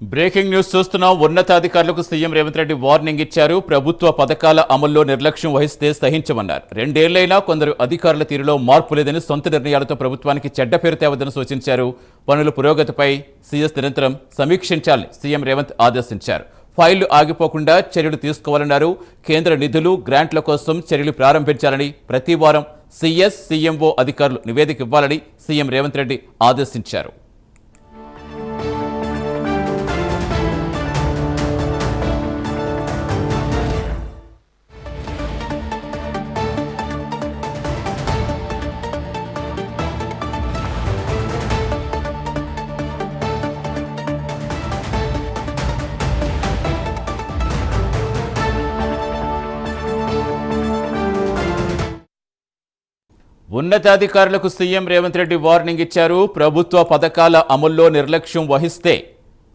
Breaking news చూస్తున్నాం. ఉన్నతాధికారులకు CM Revanth Reddy warning ఇచ్చారు. ప్రభుత్వ పథకాల అమల్లో నిర్లక్ష్యం వహిస్తే సహించమన్నారు. రెండేళ్లైనా కొందరు అధికారుల తీరులో మార్పు లేదని సొంత నిర్ణయాలతో ప్రభుత్వానికి చెడ్డ పేరు తేవద్దని సూచించారు. పనుల పురోగతిపై సీఎస్ నిరంతరం సమీక్షించాలని సీఎం రేవంత్ ఆదేశించారు. ఫైళ్లు ఆగిపోకుండా చర్యలు తీసుకోవాలన్నారు. కేంద్ర నిధులు, గ్రాంట్ల కోసం చర్యలు ప్రారంభించాలని ప్రతి వారం సీఎస్, సీఎంఓ అధికారులు నివేదిక ఇవ్వాలని సీఎం రేవంత్ రెడ్డి ఆదేశించారు. ఉన్నతాధికారులకు సీఎం రేవంత్ రెడ్డి వార్నింగ్ ఇచ్చారు. ప్రభుత్వ పథకాల అమల్లో నిర్లక్ష్యం వహిస్తే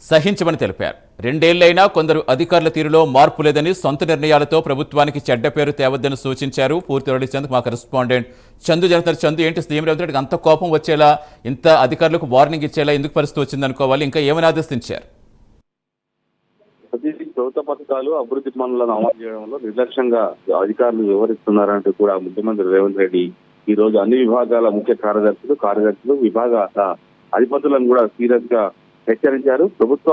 సహించమని తెలిపారు. రెండేళ్లైనా కొందరు అధికారుల తీరులో మార్పు లేదని సొంత నిర్ణయాలతో ప్రభుత్వానికి చెడ్డ పేరు తేవద్దని సూచించారు. పూర్తి వివరించేందుకు మా కరెస్పాండెంట్ చందు జనతర్. చందు, ఏంటి సీఎం రేవంత్ రెడ్డికి అంత కోపం వచ్చేలా, ఇంత అధికారులకు వార్నింగ్ ఇచ్చేలా ఎందుకు పరిస్థితి వచ్చిందనుకోవాలి? ఇంకా ఏమని ఆదేశించారు? ప్రభుత్వ పథకాలు, అభివృద్ధి పనులను అమలు చేయడంలో నిర్లక్ష్యంగా అధికారులు వ్యవహరిస్తున్నారంటూ కూడా ముఖ్యమంత్రి రేవంత్ రెడ్డి ఈ రోజు అన్ని విభాగాల ముఖ్య కార్యదర్శులు, విభాగ అధిపతులను కూడా సీరియస్ గా హెచ్చరించారు. ప్రభుత్వ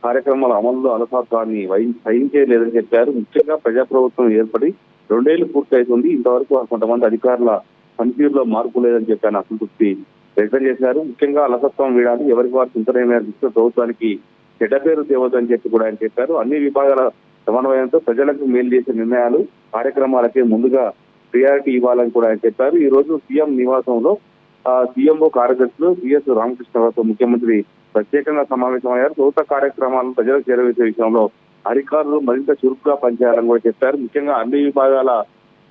కార్యక్రమాల అమలులో అలసత్వాన్ని సహించేయలేదని చెప్పారు. ముఖ్యంగా ప్రజాప్రభుత్వం ఏర్పడి 2 ఏళ్లు పూర్తవుతుంది. ఇంతవరకు కొంతమంది అధికారుల పనితీరులో మార్పు లేదని చెప్పాను అసంతృప్తి వ్యక్తం చేశారు. ముఖ్యంగా అలసత్వం వీడాలి, ఎవరికి వారు చింతన ప్రభుత్వానికి చెడ్డ పేరు తేవద్దని చెప్పి కూడా ఆయన చెప్పారు. అన్ని విభాగాల సమన్వయంతో ప్రజలకు మేలు చేసే నిర్ణయాలు, కార్యక్రమాలకే ముందుగా ప్రియారిటీ ఇవ్వాలని కూడా ఆయన చెప్పారు. ఈ రోజు సీఎం నివాసంలో సీఎంఓ కార్యదర్శులు సిఎస్ రామకృష్ణరావుతో ముఖ్యమంత్రి ప్రత్యేకంగా సమావేశమయ్యారు. ప్రభుత్వ కార్యక్రమాలను ప్రజలకు చేరవేసే విషయంలో అధికారులు మరింత చురుకుగా పనిచేయాలని కూడా చెప్పారు. ముఖ్యంగా అన్ని విభాగాల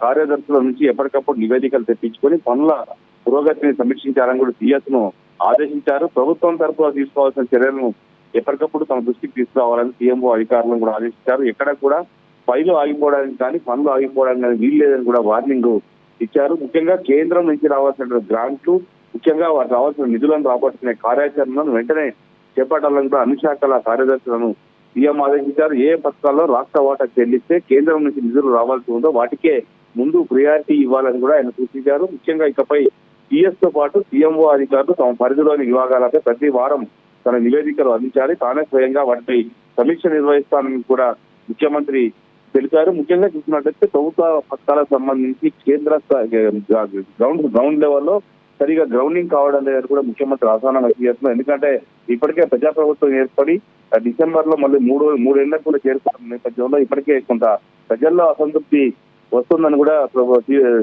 కార్యదర్శుల నుంచి ఎప్పటికప్పుడు నివేదికలు తెప్పించుకొని పనుల పురోగతిని సమీక్షించాలని కూడా సిఎస్ ను ఆదేశించారు. ప్రభుత్వం తరఫున తీసుకోవాల్సిన చర్యలను ఎప్పటికప్పుడు తమ దృష్టికి తీసుకురావాలని సీఎంఓ అధికారులను కూడా ఆదేశించారు. ఎక్కడ కూడా ఫైలు ఆగిపోవడానికి కానీ, పనులు ఆగిపోవడానికి కానీ వీలు లేదని కూడా వార్నింగ్ ఇచ్చారు. ముఖ్యంగా కేంద్రం నుంచి రావాల్సిన గ్రాంట్లు, ముఖ్యంగా వారికి రావాల్సిన నిధులను రాబట్టుకునే కార్యాచరణను వెంటనే చేపట్టాలని కూడా అన్ని శాఖల కార్యదర్శులను సీఎం ఆదేశించారు. ఏ పథకాల్లో రాష్ట్ర వాటా చెల్లిస్తే కేంద్రం నుంచి నిధులు రావాల్సి ఉందో వాటికే ముందు ప్రియారిటీ ఇవ్వాలని కూడా ఆయన సూచించారు. ముఖ్యంగా ఇకపై సిఎస్ తో పాటు సీఎంఓ అధికారులు తమ పరిధిలోని విభాగాలపై ప్రతి వారం తన నివేదికలు అందించాలి. తానే స్వయంగా వాటిపై సమీక్ష నిర్వహిస్తానని కూడా ముఖ్యమంత్రి తెలిపారు. ముఖ్యంగా చూసినట్లయితే ప్రభుత్వ పథకాలకు సంబంధించి కేంద్ర గ్రౌండ్ లెవెల్లో సరిగా గ్రౌండింగ్ కావడం లేదని కూడా ముఖ్యమంత్రి ఆహ్వానం చేస్తున్నారు. ఎందుకంటే ఇప్పటికే ప్రజాప్రభుత్వం ఏర్పడి డిసెంబర్ లో మళ్ళీ మూడేళ్లకు కూడా చేరుకున్న నేపథ్యంలో ఇప్పటికే కొంత ప్రజల్లో అసంతృప్తి వస్తుందని కూడా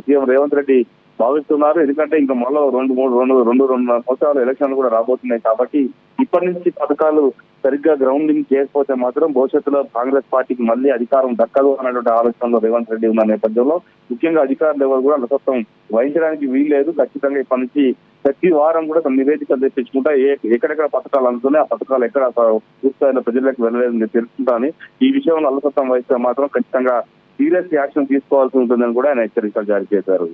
సీఎం రేవంత్ రెడ్డి భావిస్తున్నారు. ఎందుకంటే ఇంకా మళ్ళీ 2-2.5 సంవత్సరాలు ఎలక్షన్లు కూడా రాబోతున్నాయి. కాబట్టి ఇప్పటి నుంచి పథకాలు సరిగ్గా గ్రౌండింగ్ చేయకపోతే మాత్రం భవిష్యత్తులో కాంగ్రెస్ పార్టీకి మళ్ళీ అధికారం దక్కదు అన్నటువంటి ఆలోచనలో రేవంత్ రెడ్డి ఉన్న నేపథ్యంలో ముఖ్యంగా అధికారులు ఎవరు కూడా అలసత్వం వహించడానికి వీల్లేదు. ఖచ్చితంగా ఇప్పటి నుంచి ప్రతి వారం కూడా తమ నివేదికలు తెప్పించుకుంటా ఎక్కడెక్కడ పథకాలు అందుతున్నాయి, ఆ పథకాలు ఎక్కడ పూర్తిస్థాయిలో ప్రజలకు వెళ్ళలేదని తెలుసుకుంటాని ఈ విషయంలో అలసత్వం వహిస్తే మాత్రం ఖచ్చితంగా సీరియస్ యాక్షన్ తీసుకోవాల్సి ఉంటుందని కూడా ఆయన హెచ్చరికలు జారీ చేశారు.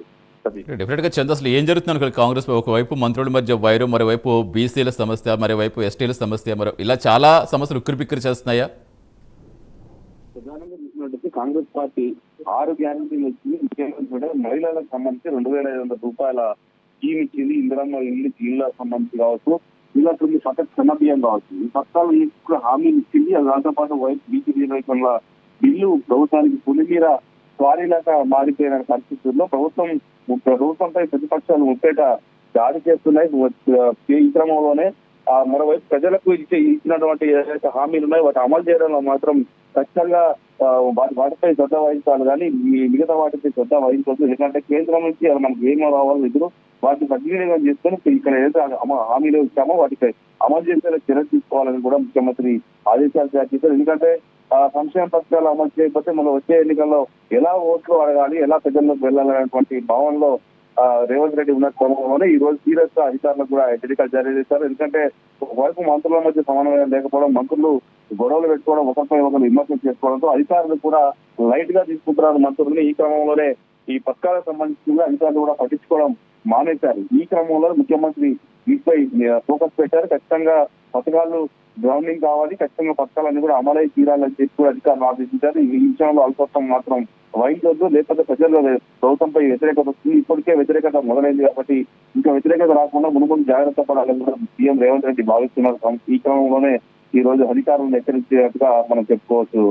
డెఫినెట్ గా చంద్ర, అసలు ఏం జరుగుతుంది కాంగ్రెస్ ఒకవైపు మంత్రుల మధ్య వైరం, మరోవైపు బీసీల సమస్య, మరోవైపు ఎస్టీల సమస్య, ఇలా చాలా సమస్యలు ఉక్కిరిబిక్కిరి చేస్తున్నాయా? ప్రధానంగా చూసినట్టు కాంగ్రెస్ పార్టీ 6 గ్యారంటీలు ఇచ్చింది. ముఖ్యంగా మహిళలకు సంబంధించి 2,500 రూపాయల స్కీమ్ ఇచ్చింది. ఇందిరమ్మ ఇళ్లకు సంబంధించి కావచ్చు, ఇలా పథక సమభ్యం కావచ్చు, ఈ పథకాలు హామీలు ఇచ్చింది. దాంతో పాటు బీసీ రిజర్వేషన్ల బిల్లు ప్రభుత్వానికి పులిమీర స్వారీలాగా మారిపోయిన పరిస్థితుల్లో ప్రభుత్వంపై ప్రతిపక్షాలు ముప్పేట దాడి చేస్తున్నాయి. ఈ క్రమంలోనే మరోవైపు ప్రజలకు ఇచ్చినటువంటి ఏదైతే హామీలు ఉన్నాయో వాటి అమలు చేయడంలో మాత్రం ఖచ్చితంగా వాటిపై శ్రద్ధ వహించాలి, కానీ మిగతా వాటిపై శ్రద్ధ వహించవచ్చు. ఎందుకంటే కేంద్రం నుంచి మనకు ఏమో రావాలి నిధులు వాటిని సద్వినియోగం చేసుకొని ఇక్కడ ఏదైతే హామీలు ఇచ్చామో వాటిపై అమలు చేసేలా చర్యలు తీసుకోవాలని కూడా ముఖ్యమంత్రి ఆదేశాలు జారీ చేశారు. ఎందుకంటే సంక్షేమ పథకాలు అమలు చేయకపోతే మనం వచ్చే ఎన్నికల్లో ఎలా ఓట్లు అడగాలి, ఎలా ప్రజల్లోకి వెళ్ళాలనేటువంటి భావనలో రేవంత్ రెడ్డి ఉన్న క్రమంలోనే ఈ రోజు సీరియస్ గా అధికారులకు కూడా హెచ్చరికలు జారీ చేశారు. ఎందుకంటే ఒకవైపు మంత్రుల మధ్య సమన్వయం లేకపోవడం, మంత్రులు గొడవలు పెట్టుకోవడం, ఒకరిపై ఒకరు విమర్శలు చేసుకోవడంతో అధికారులు కూడా లైట్ గా తీసుకుంటున్నారు మంత్రుల్ని. ఈ క్రమంలోనే ఈ పథకాలకు సంబంధించి అధికారులు కూడా పట్టించుకోవడం మానేశారు. ఈ క్రమంలో ముఖ్యమంత్రి వీటిపై ఫోకస్ పెట్టారు. ఖచ్చితంగా పథకాలు గ్రౌండింగ్ కావాలి, ఖచ్చితంగా పథకాలన్నీ కూడా అమలై తీరాలని చెప్పి కూడా అధికారులు ఆదేశించారు. ఈ విషయంలో అల్పత్వం మాత్రం వహించొద్దు, లేకపోతే ప్రజల్లో ప్రభుత్వంపై వ్యతిరేకత వస్తుంది. ఇప్పటికే వ్యతిరేకత మొదలైంది కాబట్టి ఇంకా వ్యతిరేకత రాకుండా మునుముందు జాగ్రత్త పడాలని కూడా సీఎం రేవంత్ రెడ్డి భావిస్తున్నారు. ఈ క్రమంలోనే ఈ రోజు అధికారులను హెచ్చరించినట్టుగా మనం చెప్పుకోవచ్చు.